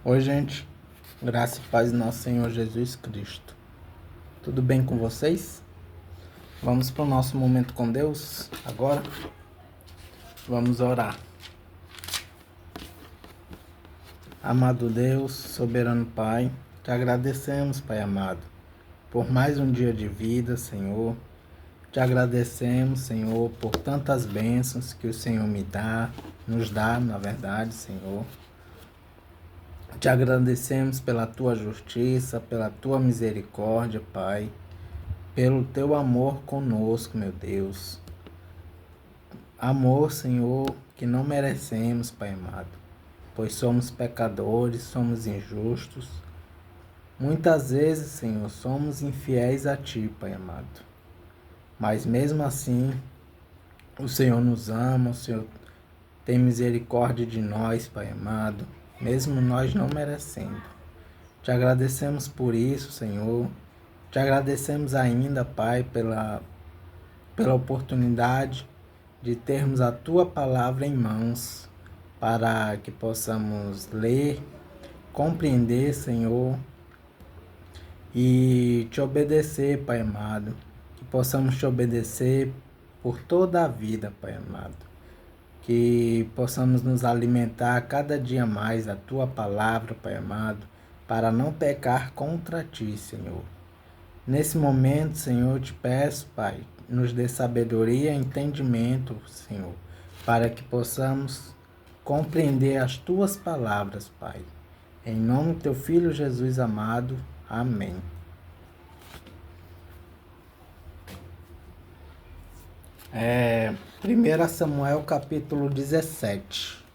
Oi, gente. Graça e paz do nosso Senhor Jesus Cristo. Tudo bem com vocês? Vamos para o nosso momento com Deus agora? Vamos orar. Amado Deus, soberano Pai, te agradecemos, Pai amado, por mais um dia de vida, Senhor. Te agradecemos, Senhor, por tantas bênçãos que o Senhor nos dá, na verdade, Senhor. Te agradecemos pela tua justiça, pela tua misericórdia, Pai, pelo teu amor conosco, meu Deus. Amor, Senhor, que não merecemos, Pai amado, pois somos pecadores, somos injustos. Muitas vezes, Senhor, somos infiéis a Ti, Pai amado. Mas mesmo assim, o Senhor nos ama, o Senhor tem misericórdia de nós, Pai amado, mesmo nós não merecendo. Te agradecemos por isso, Senhor. Te agradecemos ainda, Pai, pela oportunidade de termos a Tua palavra em mãos, para que possamos ler, compreender, Senhor, e Te obedecer, Pai amado. Que possamos Te obedecer por toda a vida, Pai amado. Que possamos nos alimentar cada dia mais da Tua palavra, Pai amado, para não pecar contra Ti, Senhor. Nesse momento, Senhor, eu te peço, Pai, nos dê sabedoria e entendimento, Senhor, para que possamos compreender as Tuas palavras, Pai. Em nome do Teu Filho Jesus amado. Amém. É 1 Samuel capítulo 17,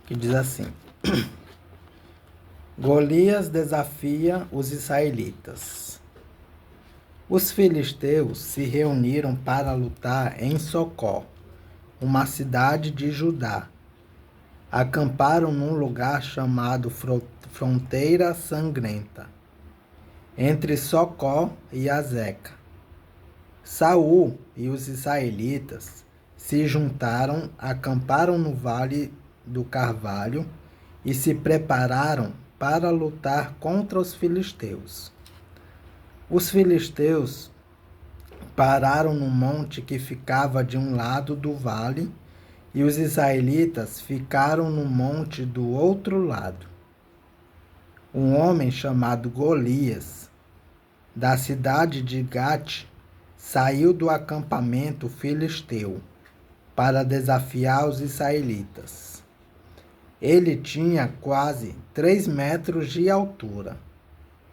que diz assim: Golias desafia os israelitas. Os filisteus se reuniram para lutar em Socó, uma cidade de Judá. Acamparam num lugar chamado Fronteira Sangrenta, entre Socó e Azeca. Saul e os israelitas se juntaram, acamparam no Vale do Carvalho e se prepararam para lutar contra os filisteus. Os filisteus pararam no monte que ficava de um lado do vale e os israelitas ficaram no monte do outro lado. Um homem chamado Golias, da cidade de Gate, saiu do acampamento filisteu para desafiar os israelitas. Ele tinha quase 3 metros de altura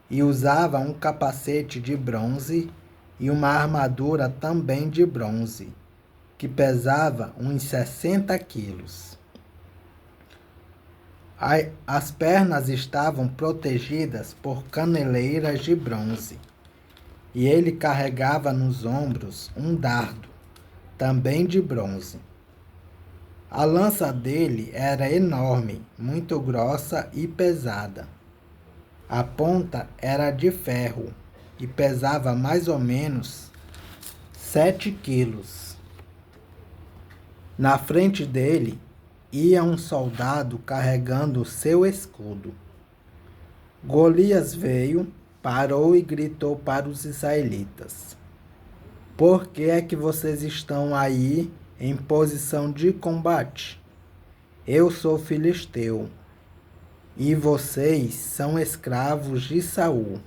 e usava um capacete de bronze e uma armadura também de bronze, que pesava uns 60 quilos. As pernas estavam protegidas por caneleiras de bronze, e ele carregava nos ombros um dardo, também de bronze. A lança dele era enorme, muito grossa e pesada. A ponta era de ferro e pesava mais ou menos 7 quilos. Na frente dele ia um soldado carregando seu escudo. Golias veio, parou e gritou para os israelitas: Por que é que vocês estão aí em posição de combate? Eu sou filisteu e vocês são escravos de Saul.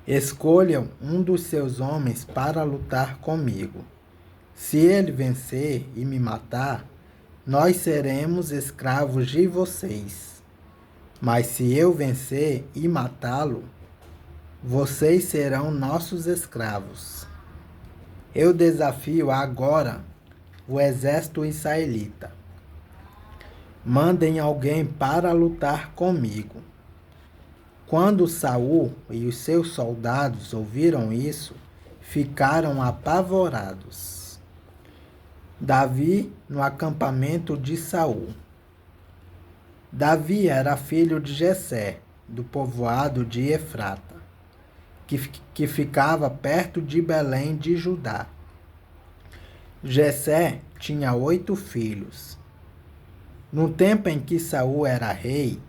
Escolham um dos seus homens para lutar comigo. Se ele vencer e me matar, nós seremos escravos de vocês. Mas se eu vencer e matá-lo, vocês serão nossos escravos. Eu desafio agora o exército israelita. Mandem alguém para lutar comigo. Quando Saul e os seus soldados ouviram isso, ficaram apavorados. Davi no acampamento de Saul. Davi era filho de Jessé, do povoado de Efrata, que ficava perto de Belém de Judá. Jessé tinha 8 filhos. No tempo em que Saul era rei,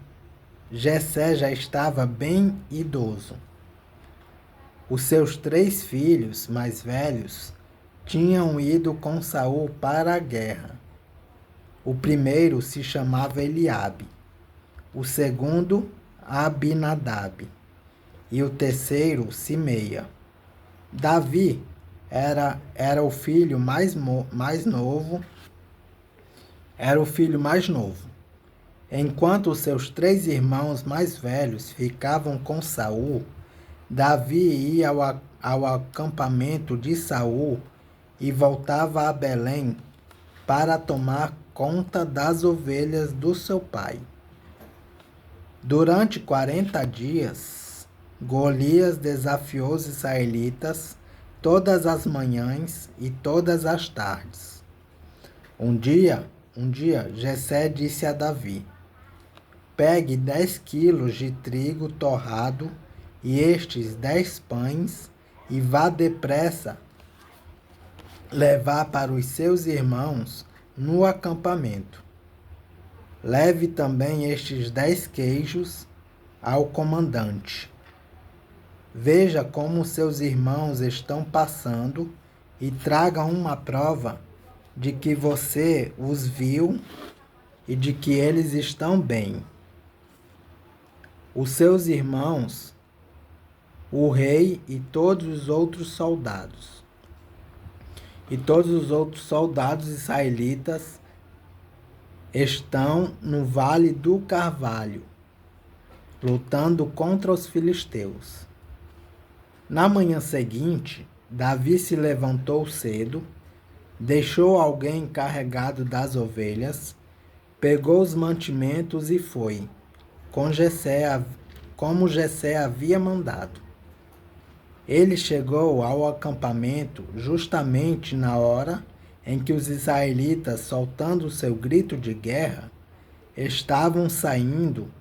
Jessé já estava bem idoso. Os seus 3 filhos mais velhos tinham ido com Saul para a guerra. O primeiro se chamava Eliabe, o segundo Abinadab e o terceiro Simeia. Davi era o filho mais novo, era o filho mais novo. Enquanto os seus 3 irmãos mais velhos ficavam com Saul, Davi ia ao acampamento de Saul e voltava a Belém para tomar conta das ovelhas do seu pai. Durante 40 dias, Golias desafiou os israelitas todas as manhãs e todas as tardes. Um dia, Jessé disse a Davi: pegue 10 quilos de trigo torrado e estes 10 pães e vá depressa levar para os seus irmãos no acampamento. Leve também estes 10 queijos ao comandante. Veja como seus irmãos estão passando e traga uma prova de que você os viu e de que eles estão bem. Os seus irmãos, o rei e todos os outros soldados. E todos os outros soldados israelitas estão no Vale do Carvalho, lutando contra os filisteus. Na manhã seguinte, Davi se levantou cedo, deixou alguém encarregado das ovelhas, pegou os mantimentos e foi, como Jessé havia mandado. Ele chegou ao acampamento justamente na hora em que os israelitas, soltando o seu grito de guerra, estavam saindo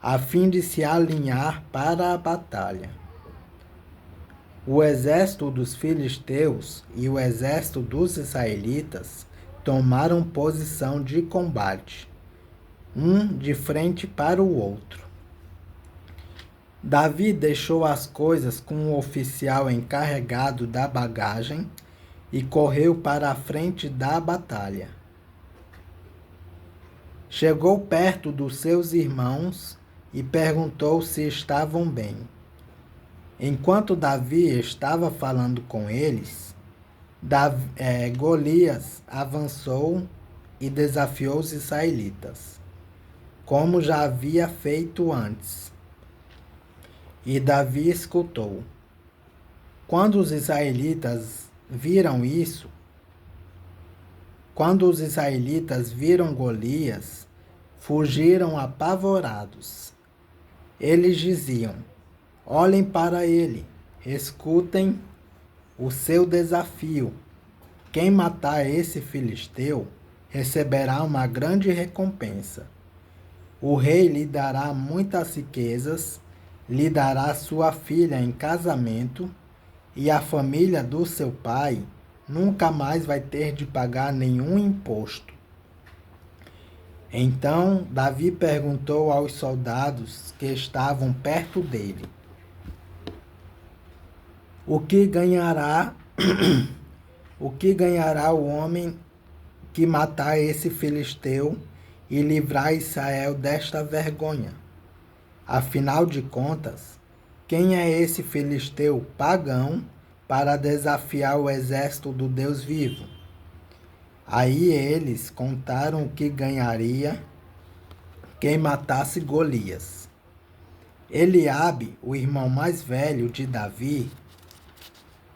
a fim de se alinhar para a batalha. O exército dos filisteus e o exército dos israelitas tomaram posição de combate, um de frente para o outro. Davi deixou as coisas com o oficial encarregado da bagagem e correu para a frente da batalha. Chegou perto dos seus irmãos e perguntou se estavam bem. Enquanto Davi estava falando com eles, Golias avançou e desafiou os israelitas, como já havia feito antes. E Davi escutou. Quando os israelitas viram Golias, fugiram apavorados. Eles diziam: olhem para ele, escutem o seu desafio. Quem matar esse filisteu receberá uma grande recompensa. O rei lhe dará muitas riquezas, lhe dará sua filha em casamento, e a família do seu pai nunca mais vai ter de pagar nenhum imposto. Então Davi perguntou aos soldados que estavam perto dele: o que ganhará o homem que matar esse filisteu e livrar Israel desta vergonha? Afinal de contas, quem é esse filisteu pagão para desafiar o exército do Deus vivo? Aí eles contaram o que ganharia quem matasse Golias. Eliabe, o irmão mais velho de Davi,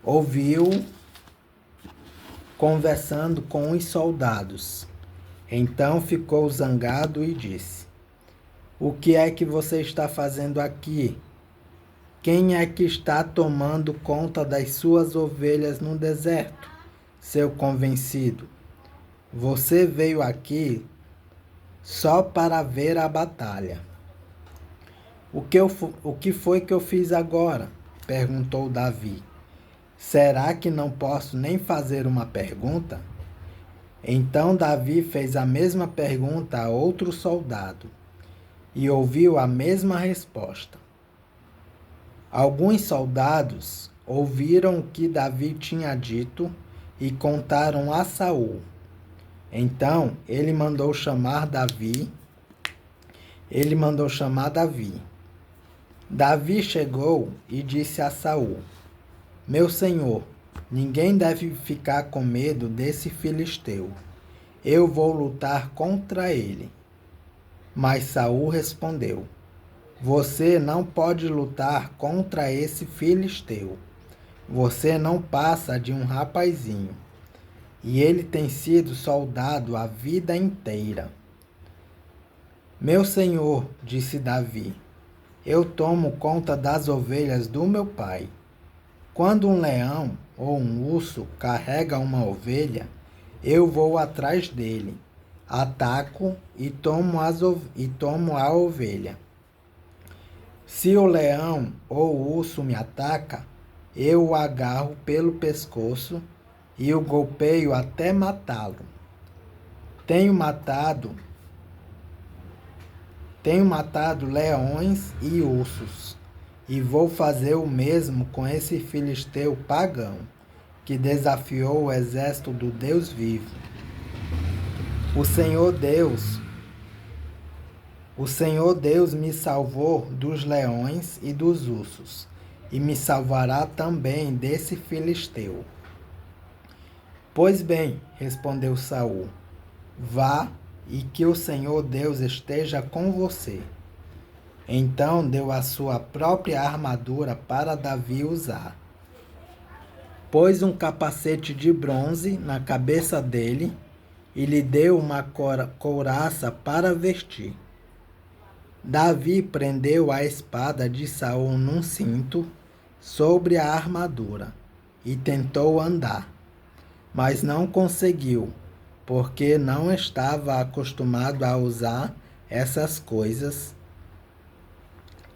ouviu conversando com os soldados. Então ficou zangado e disse: o que é que você está fazendo aqui? Quem é que está tomando conta das suas ovelhas no deserto, seu convencido? Você veio aqui só para ver a batalha. O que foi que eu fiz agora? Perguntou Davi. Será que não posso nem fazer uma pergunta? Então Davi fez a mesma pergunta a outro soldado e ouviu a mesma resposta. Alguns soldados ouviram o que Davi tinha dito e contaram a Saul. Então ele mandou chamar Davi. Davi chegou e disse a Saul: Meu senhor, ninguém deve ficar com medo desse filisteu. Eu vou lutar contra ele. Mas Saul respondeu: Você não pode lutar contra esse filisteu. Você não passa de um rapazinho. E ele tem sido soldado a vida inteira. Meu senhor, disse Davi, eu tomo conta das ovelhas do meu pai. Quando um leão ou um urso carrega uma ovelha, eu vou atrás dele, ataco e tomo a ovelha. Se o leão ou o urso me ataca, eu o agarro pelo pescoço e o golpeio até matá-lo. Tenho matado leões e ursos, e vou fazer o mesmo com esse filisteu pagão, que desafiou o exército do Deus vivo. O Senhor Deus me salvou dos leões e dos ursos, e me salvará também desse filisteu. Pois bem, respondeu Saul, vá e que o Senhor Deus esteja com você. Então deu a sua própria armadura para Davi usar. Pôs um capacete de bronze na cabeça dele e lhe deu uma couraça para vestir. Davi prendeu a espada de Saul num cinto sobre a armadura e tentou andar, mas não conseguiu, porque não estava acostumado a usar essas coisas.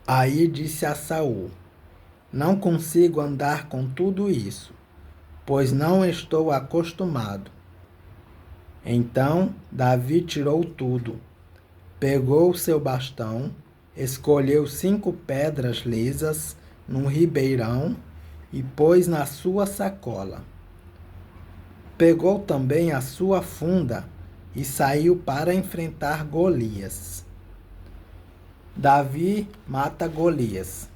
Aí disse a Saul: Não consigo andar com tudo isso, pois não estou acostumado. Então Davi tirou tudo, pegou o seu bastão, escolheu 5 pedras lisas num ribeirão e pôs na sua sacola. Pegou também a sua funda e saiu para enfrentar Golias. Davi mata Golias.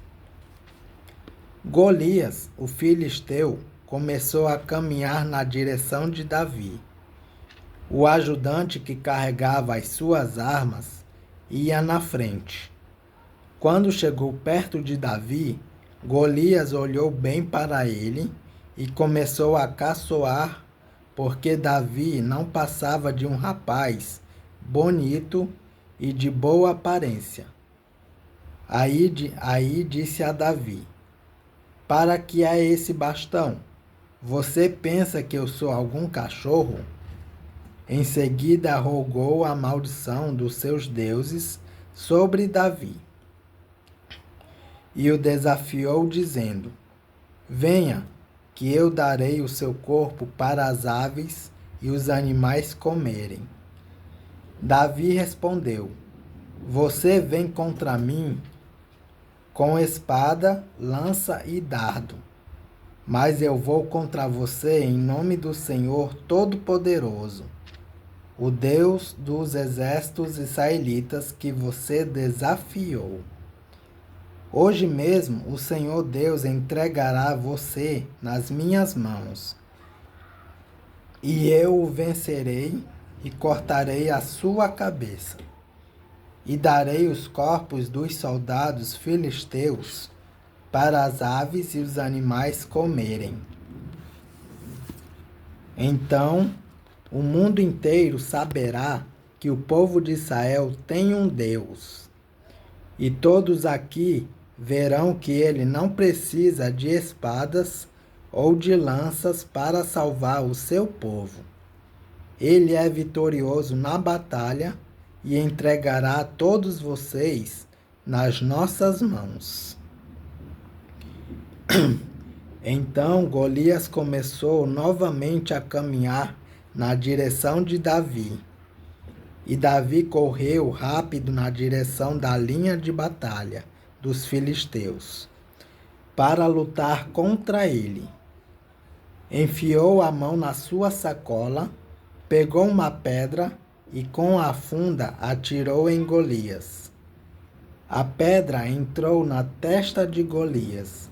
Golias, o filisteu, começou a caminhar na direção de Davi. O ajudante que carregava as suas armas ia na frente. Quando chegou perto de Davi, Golias olhou bem para ele e começou a caçoar, porque Davi não passava de um rapaz bonito e de boa aparência. Aí disse a Davi: Para que é esse bastão? Você pensa que eu sou algum cachorro? Em seguida rogou a maldição dos seus deuses sobre Davi. E o desafiou, dizendo: Venha, que eu darei o seu corpo para as aves e os animais comerem. Davi respondeu: Você vem contra mim com espada, lança e dardo, mas eu vou contra você em nome do Senhor Todo-Poderoso, o Deus dos exércitos israelitas que você desafiou. Hoje mesmo o Senhor Deus entregará você nas minhas mãos, e eu o vencerei e cortarei a sua cabeça, e darei os corpos dos soldados filisteus para as aves e os animais comerem. Então o mundo inteiro saberá que o povo de Israel tem um Deus, e todos aqui verão que ele não precisa de espadas ou de lanças para salvar o seu povo. Ele é vitorioso na batalha e entregará todos vocês nas nossas mãos. Então Golias começou novamente a caminhar na direção de Davi. E Davi correu rápido na direção da linha de batalha dos filisteus, para lutar contra ele. Enfiou a mão na sua sacola, pegou uma pedra e com a funda atirou em Golias. A pedra entrou na testa de Golias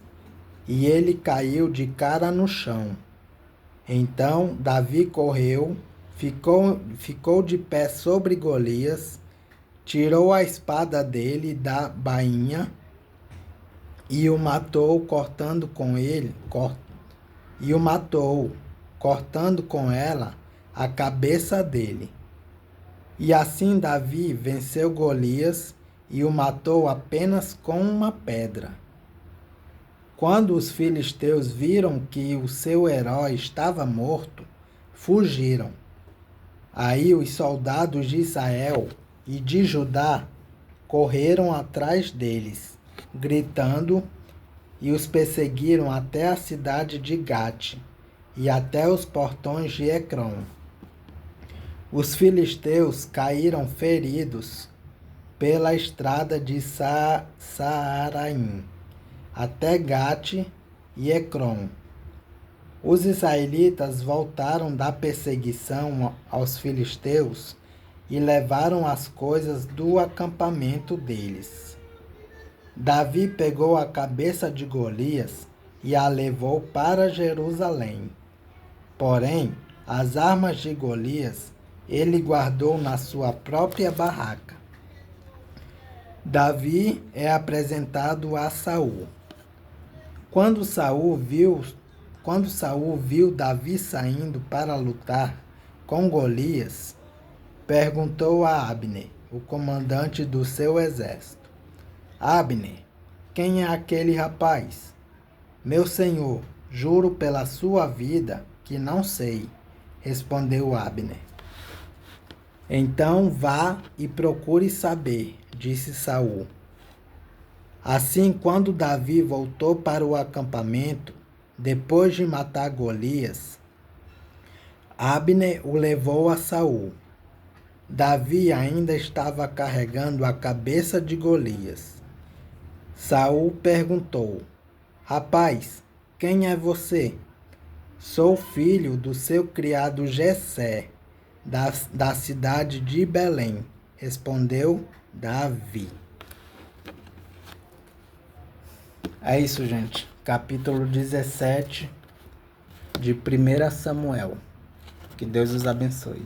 e ele caiu de cara no chão. Então Davi correu, ficou de pé sobre Golias, tirou a espada dele da bainha e o matou, cortando com ela a cabeça dele. E assim Davi venceu Golias e o matou apenas com uma pedra. Quando os filisteus viram que o seu herói estava morto, fugiram. Aí os soldados de Israel e de Judá correram atrás deles, gritando, e os perseguiram até a cidade de Gate e até os portões de Ecrom. Os filisteus caíram feridos pela estrada de Saaraim até Gate e Ecrom. Os israelitas voltaram da perseguição aos filisteus e levaram as coisas do acampamento deles. Davi pegou a cabeça de Golias e a levou para Jerusalém. Porém, as armas de Golias ele guardou na sua própria barraca. Davi é apresentado a Saul. Quando Saul viu Davi saindo para lutar com Golias, perguntou a Abner, o comandante do seu exército: Abner, quem é aquele rapaz? Meu senhor, juro pela sua vida que não sei, respondeu Abner. Então vá e procure saber, disse Saul. Assim, quando Davi voltou para o acampamento, depois de matar Golias, Abner o levou a Saul. Davi ainda estava carregando a cabeça de Golias. Saul perguntou: Rapaz, quem é você? Sou filho do seu criado Jessé, da cidade de Belém, respondeu Davi. É isso, gente. Capítulo 17 de 1 Samuel. Que Deus os abençoe.